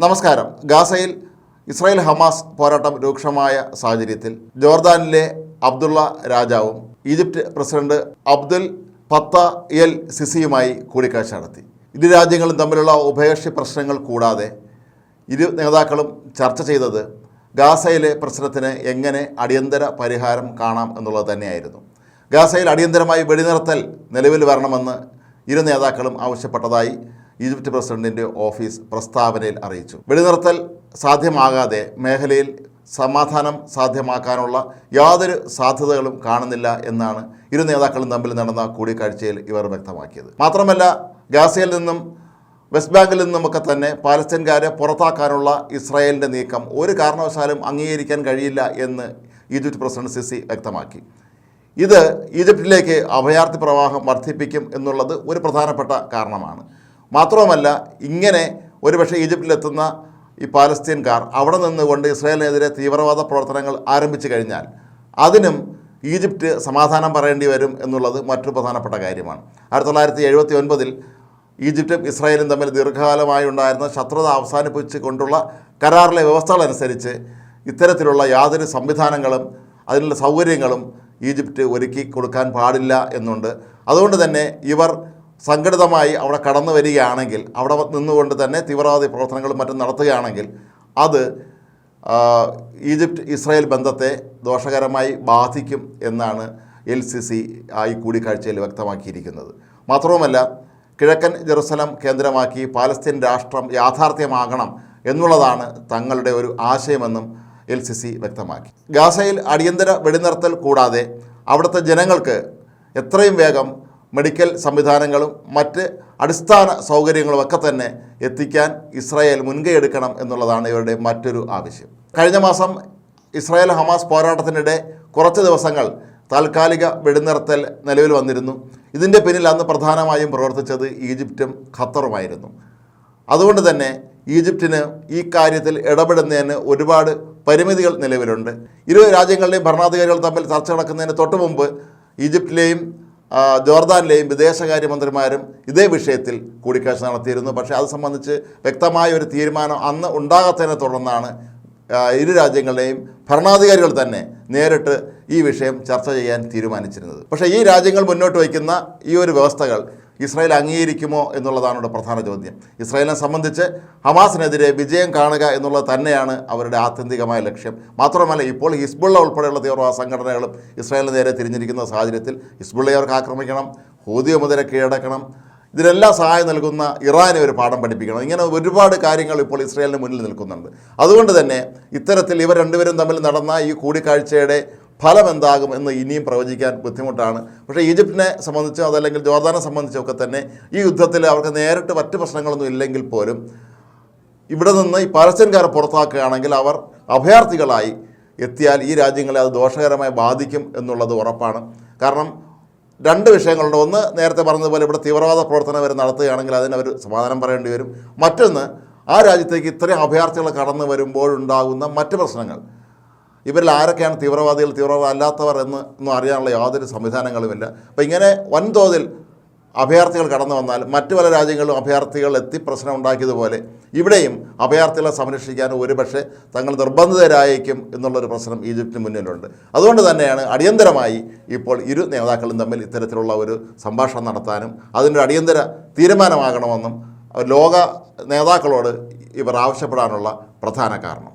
നമസ്കാരം. ഗാസയിൽ Israel Hamas പോരാട്ടം രൂക്ഷമായ സാഹചര്യത്തിൽ ജോർദാനിലെ അബ്ദുള്ള രാജാവും Egypt president Abdel Fattah El സിസിയുമായി കൂടിക്കാഴ്ച നടത്തി. ഇരു രാജ്യങ്ങളും തമ്മിലുള്ള ഉഭയകക്ഷി പ്രശ്നങ്ങൾ കൂടാതെ ഇരു നേതാക്കളും ചർച്ച ചെയ്തത് ഗാസയിലെ പ്രശ്നത്തിന് എങ്ങനെ അടിയന്തര പരിഹാരം കാണാം എന്നുള്ളത് തന്നെയായിരുന്നു. ഗാസയിൽ അടിയന്തരമായി വെടിനിർത്തൽ നിലവിൽ വരണമെന്ന് ഇരു നേതാക്കളും ആവശ്യപ്പെട്ടതായി ഈജിപ്റ്റ് പ്രസിഡന്റിൻ്റെ ഓഫീസ് പ്രസ്താവനയിൽ അറിയിച്ചു. വെടിനിർത്തൽ സാധ്യമാകാതെ മേഖലയിൽ സമാധാനം സാധ്യമാക്കാനുള്ള യാതൊരു സാധ്യതകളും കാണുന്നില്ല എന്നാണ് ഇരു നേതാക്കളും തമ്മിൽ നടന്ന കൂടിക്കാഴ്ചയിൽ ഇവർ വ്യക്തമാക്കിയത്. മാത്രമല്ല, ഗാസയിൽ നിന്നും വെസ്റ്റ് ബാങ്കിൽ നിന്നുമൊക്കെ തന്നെ പാലസ്തീൻകാരെ പുറത്താക്കാനുള്ള ഇസ്രായേലിൻ്റെ നീക്കം ഒരു കാരണവശാലും അംഗീകരിക്കാൻ കഴിയില്ല എന്ന് ഈജിപ്റ്റ് പ്രസിഡന്റ് സിസി വ്യക്തമാക്കി. ഇത് ഈജിപ്തിലേക്ക് അഭയാർത്ഥി പ്രവാഹം വർദ്ധിപ്പിക്കും എന്നുള്ളത് ഒരു പ്രധാനപ്പെട്ട കാരണമാണ്. മാത്രവുമല്ല, ഇങ്ങനെ ഒരുപക്ഷെ ഈജിപ്തിലെത്തുന്ന ഈ പാലസ്തീൻകാർ അവിടെ നിന്നുകൊണ്ട് ഇസ്രായേലിനെതിരെ തീവ്രവാദ പ്രവർത്തനങ്ങൾ ആരംഭിച്ചു കഴിഞ്ഞാൽ അതിനും ഈജിപ്റ്റ് സമാധാനം പറയേണ്ടി വരും എന്നുള്ളത് മറ്റൊരു പ്രധാനപ്പെട്ട കാര്യമാണ്. 1979 ഈജിപ്തും ഇസ്രായേലും തമ്മിൽ ദീർഘകാലമായി ഉണ്ടായിരുന്ന ശത്രുത അവസാനിപ്പിച്ച് കൊണ്ടുള്ള കരാറിലെ വ്യവസ്ഥകളനുസരിച്ച് ഇത്തരത്തിലുള്ള യാതൊരു സംവിധാനങ്ങളും അതിനുള്ള സൗകര്യങ്ങളും ഈജിപ്റ്റ് ഒരുക്കി കൊടുക്കാൻ പാടില്ല എന്നുണ്ട്. അതുകൊണ്ട് തന്നെ ഇവർ സംഘടിതമായി അവിടെ കടന്നു വരികയാണെങ്കിൽ, അവിടെ നിന്നുകൊണ്ട് തന്നെ തീവ്രവാദി പ്രവർത്തനങ്ങളും മറ്റും നടത്തുകയാണെങ്കിൽ അത് ഈജിപ്റ്റ് ഇസ്രായേൽ ബന്ധത്തെ ദോഷകരമായി ബാധിക്കും എന്നാണ് LCC ഈ കൂടിക്കാഴ്ചയിൽ വ്യക്തമാക്കിയിരിക്കുന്നത്. മാത്രവുമല്ല, കിഴക്കൻ ജെറുസലം കേന്ദ്രമാക്കി പാലസ്തീൻ രാഷ്ട്രം യാഥാർത്ഥ്യമാകണം എന്നുള്ളതാണ് തങ്ങളുടെ ഒരു ആശയമെന്നും LCC വ്യക്തമാക്കി. ഗാസയിൽ അടിയന്തര വെടിനിർത്തൽ കൂടാതെ അവിടുത്തെ ജനങ്ങൾക്ക് എത്രയും വേഗം മെഡിക്കൽ സംവിധാനങ്ങളും മറ്റ് അടിസ്ഥാന സൗകര്യങ്ങളുമൊക്കെ തന്നെ എത്തിക്കാൻ ഇസ്രായേൽ മുൻകൈ എടുക്കണം എന്നുള്ളതാണ് ഇവരുടെ മറ്റൊരു ആവശ്യം. കഴിഞ്ഞ മാസം ഇസ്രായേൽ ഹമാസ് പോരാട്ടത്തിനിടെ കുറച്ച് ദിവസങ്ങൾ താൽക്കാലിക വെടിനിർത്തൽ നിലവിൽ വന്നിരുന്നു. ഇതിൻ്റെ പിന്നിൽ അന്ന് പ്രധാനമായും പ്രവർത്തിച്ചത് ഈജിപ്തും ഖത്തറുമായിരുന്നു. അതുകൊണ്ട് തന്നെ ഈജിപ്തിന് ഈ കാര്യത്തിൽ ഇടപെടുന്നതിന് ഒരുപാട് പരിമിതികൾ നിലവിലുണ്ട്. ഇരു രാജ്യങ്ങളുടെയും ഭരണാധികാരികൾ തമ്മിൽ ചർച്ച നടക്കുന്നതിന് തൊട്ട് മുമ്പ് ഈജിപ്തിലെയും ജോർദാനിലെയും വിദേശകാര്യമന്ത്രിമാരും ഇതേ വിഷയത്തിൽ കൂടിക്കാഴ്ച നടത്തിയിരുന്നു. പക്ഷേ അത് സംബന്ധിച്ച് വ്യക്തമായ ഒരു തീരുമാനം അന്ന് ഉണ്ടാകാത്തതിനെ തുടർന്നാണ് ഇരു രാജ്യങ്ങളുടെയും ഭരണാധികാരികൾ തന്നെ നേരിട്ട് ഈ വിഷയം ചർച്ച ചെയ്യാൻ തീരുമാനിച്ചിരുന്നത്. പക്ഷേ ഈ രാജ്യങ്ങൾ മുന്നോട്ട് വയ്ക്കുന്ന ഈ ഒരു വ്യവസ്ഥകൾ ഇസ്രായേൽ അംഗീകരിക്കുമോ എന്നുള്ളതാണ് ഇവിടെ പ്രധാന ചോദ്യം. ഇസ്രായേലിനെ സംബന്ധിച്ച് ഹമാസിനെതിരെ വിജയം കാണുക എന്നുള്ളത് തന്നെയാണ് അവരുടെ ആത്യന്തികമായ ലക്ഷ്യം. മാത്രമല്ല, ഇപ്പോൾ ഹിസ്ബുള്ള ഉൾപ്പെടെയുള്ള തീവ്രവാദ സംഘടനകളും ഇസ്രായേലിന് നേരെ തിരിഞ്ഞിരിക്കുന്ന സാഹചര്യത്തിൽ ഹിസ്ബുള്ളയവർക്ക് ആക്രമിക്കണം, ഹൂതി മുതലെ കീഴടക്കണം, ഇതിനെല്ലാം സഹായം നൽകുന്ന ഇറാനെ ഒരു പാഠം പഠിപ്പിക്കണം. ഇങ്ങനെ ഒരുപാട് കാര്യങ്ങൾ ഇപ്പോൾ ഇസ്രായേലിന് മുന്നിൽ നിൽക്കുന്നുണ്ട്. അതുകൊണ്ട് തന്നെ ഇത്തരത്തിൽ ഇവർ രണ്ടുപേരും തമ്മിൽ നടന്ന ഈ കൂടിക്കാഴ്ചയുടെ ഫലം എന്താകും എന്ന് ഇനിയും പ്രവചിക്കാൻ ബുദ്ധിമുട്ടാണ്. പക്ഷേ ഈജിപ്തിനെ സംബന്ധിച്ചോ അതല്ലെങ്കിൽ ജോർദാനെ സംബന്ധിച്ചോ ഒക്കെ തന്നെ ഈ യുദ്ധത്തിൽ അവർക്ക് നേരിട്ട് മറ്റ് പ്രശ്നങ്ങളൊന്നും ഇല്ലെങ്കിൽ പോലും ഇവിടെ നിന്ന് ഈ പാലസ്തീൻകാരെ പുറത്താക്കുകയാണെങ്കിൽ അവർ അഭയാർത്ഥികളായി എത്തിയാൽ ഈ രാജ്യങ്ങളെ അത് ദോഷകരമായി ബാധിക്കും എന്നുള്ളത് ഉറപ്പാണ്. കാരണം രണ്ട് വിഷയങ്ങളുണ്ട്. ഒന്ന്, നേരത്തെ പറഞ്ഞതുപോലെ ഇവിടെ തീവ്രവാദ പ്രവർത്തനം വരെ നടത്തുകയാണെങ്കിൽ അതിനവർ സമാധാനം പറയേണ്ടി വരും. മറ്റൊന്ന്, ആ രാജ്യത്തേക്ക് ഇത്രയും അഭയാർത്ഥികൾ കടന്നു വരുമ്പോഴുണ്ടാകുന്ന മറ്റ് പ്രശ്നങ്ങൾ. ഇവരിൽ ആരൊക്കെയാണ് തീവ്രവാദികൾ, തീവ്രവാദം അല്ലാത്തവർ ഒന്നും അറിയാനുള്ള യാതൊരു സംവിധാനങ്ങളുമില്ല. അപ്പോൾ ഇങ്ങനെ വൻതോതിൽ അഭയാർത്ഥികൾ കടന്നു വന്നാൽ മറ്റു പല രാജ്യങ്ങളിലും അഭയാർത്ഥികൾ എത്തി പ്രശ്നം ഉണ്ടാക്കിയതുപോലെ ഇവിടെയും അഭയാർത്ഥികളെ സംരക്ഷിക്കാൻ ഒരുപക്ഷെ തങ്ങൾ നിർബന്ധിതരായേക്കും എന്നുള്ളൊരു പ്രശ്നം ഈജിപ്തിന് മുന്നിലുണ്ട്. അതുകൊണ്ട് തന്നെയാണ് അടിയന്തരമായി ഇപ്പോൾ ഇരു നേതാക്കളും തമ്മിൽ ഇത്തരത്തിലുള്ള ഒരു സംഭാഷണം നടത്താനും അതിൻ്റെ അടിയന്തര തീരുമാനമാകണമെന്നും ലോക നേതാക്കളോട് ഇവർ ആവശ്യപ്പെടാനുള്ള പ്രധാന കാരണം.